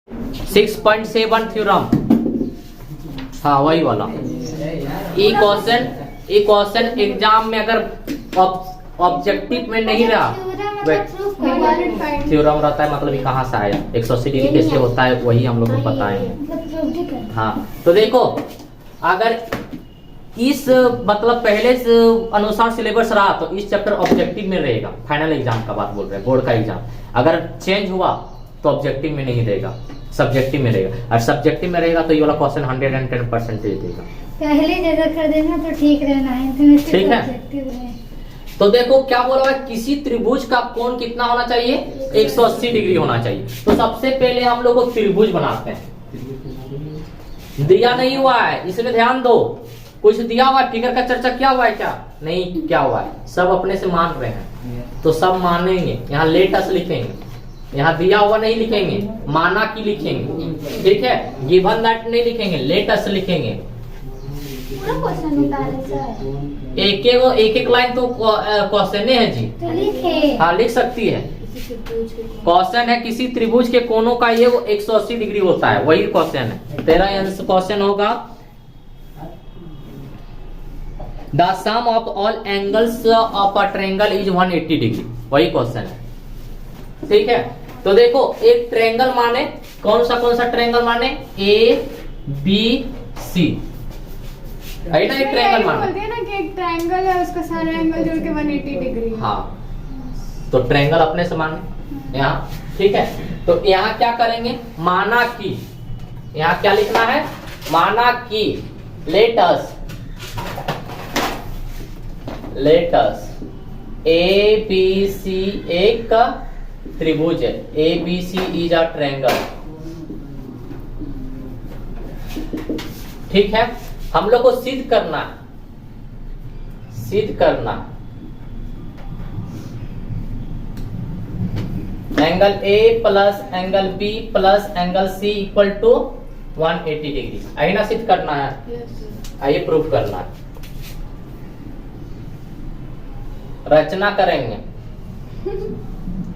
6.7 theorem, हाँ वही वाला। ये क्वेश्चन एग्जाम में अगर ऑब्जेक्टिव में नहीं रहा, थ्योरम रहता है मतलब ये कहाँ से आया, 180 डिग्री कैसे होता है वही हम लोग को पता है। हाँ तो देखो, अगर इस मतलब पहले से अनुसार सिलेबस रहा तो इस चैप्टर ऑब्जेक्टिव में रहेगा, फाइनल एग्जाम का बात बोल रहे हैं, बोर्ड का एग्जाम। अगर चेंज हुआ तो ऑब्जेक्टिव में नहीं रहेगा, सब्जेक्टिव में रहेगा, और सब्जेक्टिव में रहेगा तो ये वाला क्वेश्चन 110% देगा। पहले जगह कर देना तो ठीक रहना है, ठीक है। तो देखो क्या बोला हुआ है, किसी त्रिभुज का कोण कितना होना चाहिए, 180 डिग्री होना चाहिए। तो सबसे पहले हम लोग को त्रिभुज बनाते हैं। दिया नहीं हुआ है, इसमें ध्यान दो, कुछ दिया हुआ है, फिगर का चर्चा क्या हुआ है, क्या नहीं क्या हुआ है, सब अपने से मान रहे हैं तो सब मानेंगे। यहाँ लेट अस लिखेंगे, यहाँ दिया हुआ नहीं लिखेंगे, माना की लिखेंगे, ठीक है। गिवन दैट नहीं लिखेंगे, लेट अस लिखेंगे। एक लाइन तो क्वेश्चन है जी, तो लिखे। हाँ लिख सकती है। क्वेश्चन है किसी त्रिभुज के कोणों का ये 180 डिग्री होता है, वही क्वेश्चन है। तेरा क्वेश्चन होगा the sum of all angles of a triangle is 180 degree, वही क्वेश्चन है, ठीक है। तो देखो एक ट्रायंगल माने कौन सा ट्रायंगल माने, ए बी सी, है ना। एक ट्रायंगल माने बोलते हैं ना कि एक ट्रायंगल है, उसका सारा एंगल जोड़ के 180 डिग्री। हाँ तो ट्रायंगल अपने से माने यहाँ, ठीक है। तो यहाँ क्या करेंगे, माना की, यहाँ क्या लिखना है, माना की लेट अस ए बी सी एक का त्रिभुज है, A B C is a triangle, ठीक है। हम लोग को सिद्ध करना angle A plus angle B plus angle C equal to 180 degree, आई ना सिद्ध करना है, आइए प्रूफ करना है। रचना करेंगे,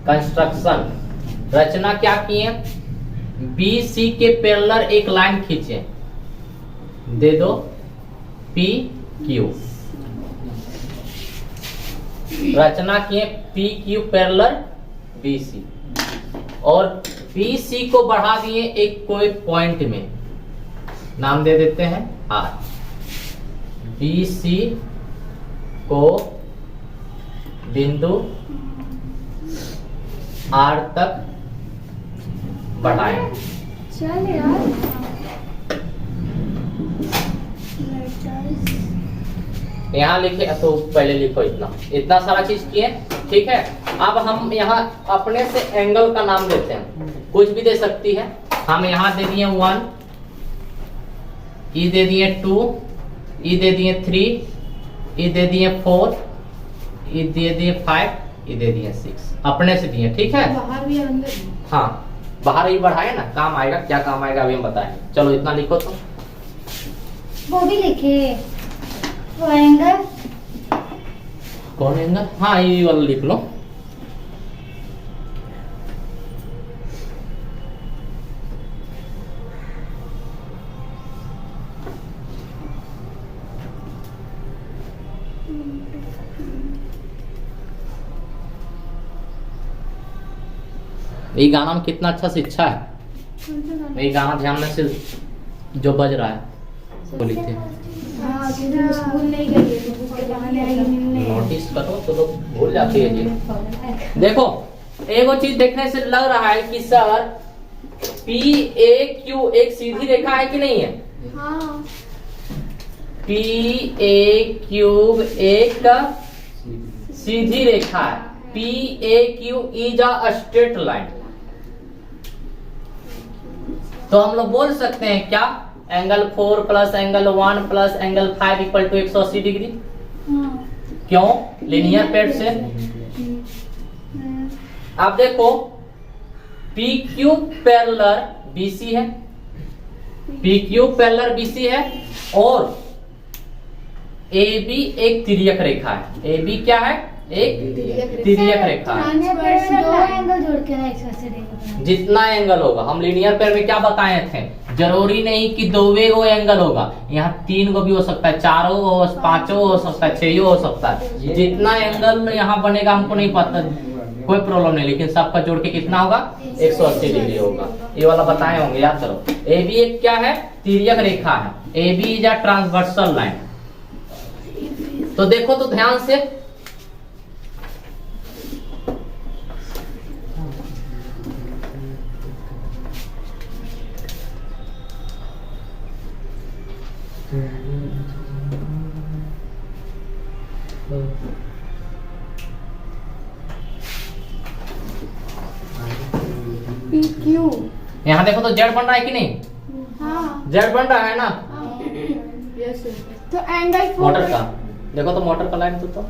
कंस्ट्रक्शन, रचना क्या किए, बी सी के पैरेलल एक लाइन खींचे, दे दो पी क्यू, रचना किए P Q parallel B C, और बी सी को बढ़ा दिए एक कोई पॉइंट में, नाम दे देते हैं आर। बी सी को बिंदु आर तक बढ़ाएं। चल यार, यहाँ लिखे तो पहले लिखो, इतना सारा चीज किए, ठीक है। अब हम यहाँ अपने से एंगल का नाम देते हैं, कुछ भी दे सकती है। हम यहाँ दे दिए 1, ई दे दिए 2, ई दे दिए 3, ई दे दिए 4, ई दे दिए 5, ई दे दिए 6, अपने से दिए, ठीक है। बाहर भी अंदर भी। हाँ बाहर ही बढ़ाए ना, काम आएगा, क्या काम आएगा अभी हम बताएं। चलो इतना लिखो तो, वो भी लिखे, वो एंगल, कौन एंगल, हाँ ये वाला लिख लो। ये गाना में कितना अच्छा शिक्षा है, ये गाना ध्यान में से जो बज रहा है बोली थे, स्कूल नहीं गई तो बुक के बहाने आई मिलने। नोटिस करो तो लोग भूल जाती है जी। देखो एगो चीज देखने से लग रहा है कि सर पी ए क्यू एक सीधी रेखा है कि नहीं है, हाँ पी ए क्यूब एक सीधी रेखा है, P A Q is a straight line. तो हम लोग बोल सकते हैं क्या, angle 4 plus angle 1 plus angle 5 equal to 180 degree. क्यों, लीनियर पेड़ से। अब देखो पी क्यू पैरेलल बीसी है, पी क्यू पैरेलल बीसी है, और ए बी एक तिर्यक रेखा है। ए बी क्या है, एक तिर्यक रेखा है। सामने पेड़ में दो एंगल जोड़ के ना 180 डिग्री बनाना। जितना एंगल होगा, हम लीनियर पेयर में क्या बताए थे, जरूरी नहीं कि 2 गो एंगल होगा, यहाँ 3 गो भी हो सकता है, 4 गो, 5 हो सकता है, 6 हो सकता है। जितना एंगल यहाँ बनेगा हमको नहीं पता, कोई प्रॉब्लम नहीं, लेकिन सबका जोड़ के कितना होगा, 180 डिग्री होगा। ये वाला बताए होंगे, याद करो। ए बी एक क्या है, तिर्यक रेखा है। A B is a transversal line. तो देखो तो ध्यान से, PQ। यहाँ देखो तो जेड बन रहा है कि नहीं, हाँ जेड बन रहा है ना, यस। तो एंगल मोटर का देखो तो, मोटर का लाइन तो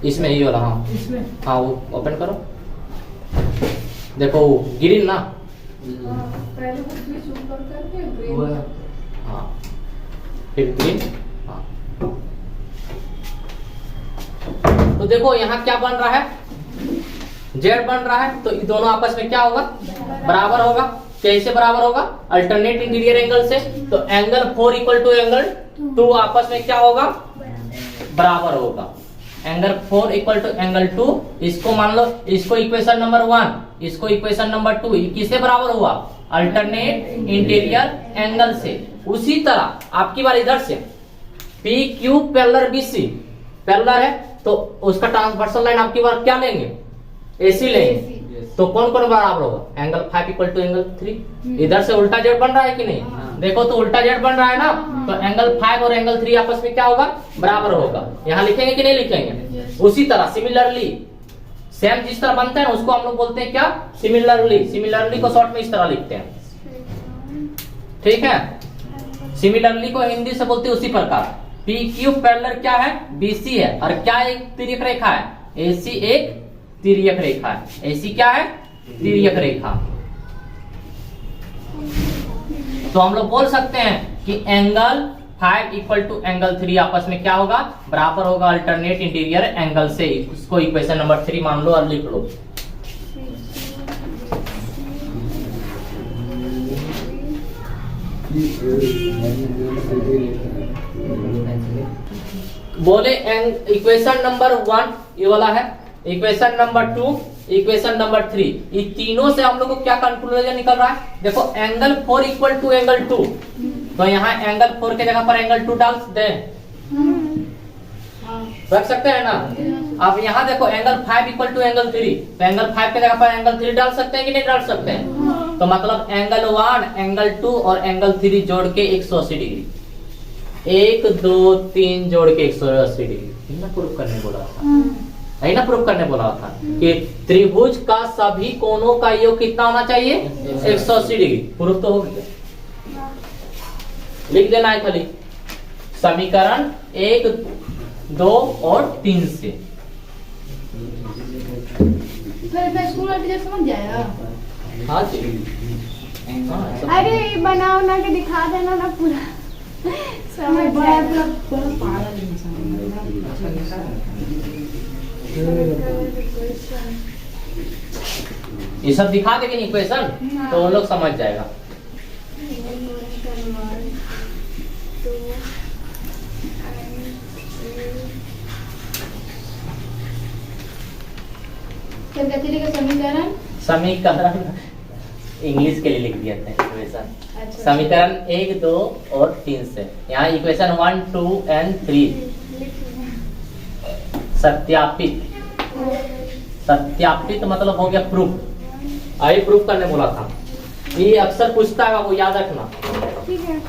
इसमें ही वाला, हाँ हाँ वो ओपन करो, देखो वो ग्रीन ना, पहले वो स्विच ऊपर करके ग्रीन। हाँ फिर ग्रीन, हाँ। तो देखो यहाँ क्या बन रहा है, जेड बन रहा है, तो ये दोनों आपस में क्या होगा, बराबर होगा। कैसे बराबर होगा, अल्टरनेट इंटीरियर एंगल से। तो एंगल 4 इक्वल टू एंगल 2 आपस में क्या होगा, बराबर होगा। एंगल 4 इक्वल टू एंगल 2, इसको मान लो, इसको इक्वेशन नंबर 1, इसको इक्वेशन नंबर 2, किससे बराबर हुआ, अल्टरनेट इंटीरियर एंगल से। उसी तरह आपकी बार इधर से P Q parallel BC, parallel है तो उसका ट्रांसवर्सल लाइन आपकी बार क्या लेंगे, एसी लेंगे। तो कौन कौन बराबर होगा, एंगल 5 इक्वल टू एंगल 3। इधर से उल्टा जेड बन रहा है कि नहीं, देखो तो उल्टा जेड बन रहा है ना, तो एंगल 5 और एंगल 3 आपस में क्या होगा, बराबर होगा। यहाँ लिखेंगे कि नहीं लिखेंगे। उसी तरह सिमिलरली, सेम जिस तरह बनता है ना उसको हम लोग बोलते हैं क्या, सिमिलरली। सिमिलरली को शॉर्ट में इस तरह लिखते हैं, ठीक है। सिमिलरली को हिंदी से बोलते हैं उसी प्रकार। पी क्यू पैरेलल क्या है, बीसी है, और क्या एक तिर्यक रेखा है, एसी एक तिर्यक रेखा है। एसी क्या है, तिर्यक रेखा। तो हम लोग बोल सकते हैं कि एंगल 5 इक्वल टू एंगल 3 आपस में क्या होगा, बराबर होगा अल्टरनेट इंटीरियर एंगल से। उसको इक्वेशन नंबर 3 मान लो और लिख लो। बोले इक्वेशन नंबर 1 ये वाला है, इक्वेशन नंबर 2, इक्वेशन नंबर 3, ये तीनों से हम लोग को क्या कंक्लूजन निकल रहा है, देखो एंगल 4 इक्वल टू एंगल 2, तो यहाँ एंगल 4 के जगह पर एंगल 2 डाल दें, रख सकते हैं ना। अब यहाँ देखो एंगल 5 इक्वल टू एंगल 3, तो एंगल 5 के जगह पर एंगल 3 डाल सकते हैं कि नहीं डाल सकते हैं। तो मतलब एंगल 1, एंगल 2 और एंगल 3 जोड़ के 180 डिग्री, 1 2 3 जोड़ के 180 डिग्री प्रूफ करने बोला था, है ना, प्रूफ करने बोला था कि त्रिभुज का सभी कोनों का योग कितना होना चाहिए, 180 डिग्री। प्रूफ तो हो गया, लिख देना है खाली समीकरण 1 2 और 3 से। फिर स्कूल वाले टीचर समझ जाएगा। हाँ जी, अरे बना बना के दिखा देना ना पूरा, समझ जाएगा। ये सब दिखा देंगे इक्वेशन तो उन लोग समझ जाएगा। समीकरण समीकरण इंग्लिश के लिए लिख दिया था इक्वेशन। अच्छा। समीकरण 1 2 और 3 से, यहाँ इक्वेशन 1 2 एंड 3 सत्यापित, सत्यापित मतलब हो गया प्रूफ। आई प्रूफ करने बोला था, ये अक्सर पूछता है, वो याद रखना। ठीक है।